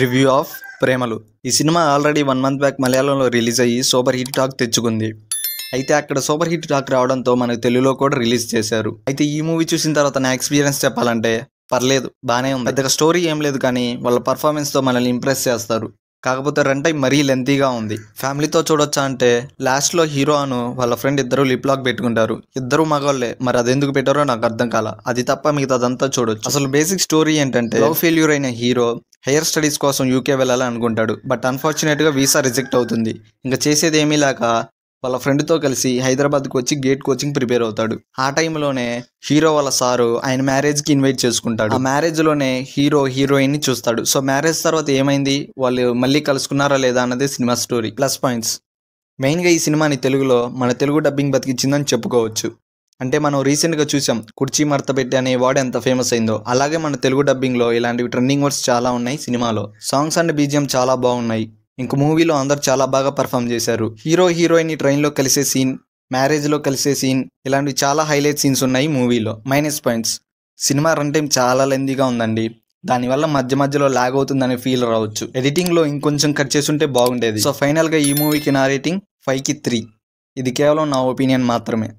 Review of ప్రేమలు. ఈ cinema already 1 month back మలయాళంలో రిలీజ్ అయ్యి సూపర్ హిట్ టాక్ తెచ్చుకుంది. అయితే అక్కడ సూపర్ హిట్ టాక్ రావడంతో మనకు తెలుగులో కూడా రిలీజ్ చేశారు. అయితే ఈ మూవీ చూసిన తర్వాత నా ఎక్స్పీరియన్స్ చెప్పాలంటే పర్లేదు, బాగానే ఉంది. పెద్దగా స్టోరీ ఏం లేదు, కానీ వాళ్ళ పర్ఫార్మెన్స్తో మనల్ని ఇంప్రెస్ చేస్తారు. కాకపోతే రన్ టైం మరీ లెంతీగా ఉంది. ఫ్యామిలీతో చూడొచ్చా అంటే లాస్ట్లో హీరో అను వాళ్ళ ఫ్రెండ్ ఇద్దరు లిప్ లాక్ పెట్టుకుంటారు. ఇద్దరు మగవాళ్ళే, మరి అది ఎందుకు పెట్టారో నాకు అర్థం కాల. అది తప్ప మిగతాదంతా చూడొచ్చు. అసలు బేసిక్ స్టోరీ ఏంటంటే, లవ్ ఫెయిల్యూర్ అయిన హీరో హైయర్ స్టడీస్ కోసం యూకే వెళ్ళాలని అనుకుంటాడు. బట్ అన్ఫార్చునేట్గా వీసా రిజెక్ట్ అవుతుంది. ఇంకా చేసేది ఏమీ లేక వాళ్ళ ఫ్రెండ్తో కలిసి హైదరాబాద్కి వచ్చి గేట్ కోచింగ్ ప్రిపేర్ అవుతాడు. ఆ టైంలోనే హీరో వాళ్ళ సారు ఆయన మ్యారేజ్కి ఇన్వైట్ చేసుకుంటాడు. ఆ మ్యారేజ్లోనే హీరో హీరోయిన్ని చూస్తాడు. సో మ్యారేజ్ తర్వాత ఏమైంది, వాళ్ళు మళ్ళీ కలుసుకున్నారా లేదా అన్నది సినిమా స్టోరీ. ప్లస్ పాయింట్స్: మెయిన్గా ఈ సినిమాని తెలుగులో మన తెలుగు డబ్బింగ్ బతికిచ్చిందని చెప్పుకోవచ్చు. అంటే మనం రీసెంట్గా చూసాం కుర్చీ మడత పెట్టి అనే వర్డ్ ఎంత ఫేమస్ అయిందో, అలాగే మన తెలుగు డబ్బింగ్లో ఇలాంటివి ట్రెండింగ్ వర్డ్స్ చాలా ఉన్నాయి సినిమాలో. సాంగ్స్ అండ్ బీజిఎం చాలా బాగున్నాయి. ఇంక మూవీలో అందరు చాలా బాగా పర్ఫామ్ చేశారు. హీరో హీరోయిన్ ట్రైన్లో కలిసే సీన్, మ్యారేజ్లో కలిసే సీన్, ఇలాంటివి చాలా హైలైట్ సీన్స్ ఉన్నాయి మూవీలో. Minus points: cinema run time చాలా లెందీగా ఉందండి. దానివల్ల మధ్య మధ్యలో లాగ్ అవుతుందనే ఫీల్ రావచ్చు. ఎడిటింగ్లో ఇంకొంచెం కట్ చేసి ఉంటే బాగుండేది. సో ఫైనల్గా ఈ మూవీకి నా రేటింగ్ 5కి 3. ఇది కేవలం నా ఒపీనియన్ మాత్రమే.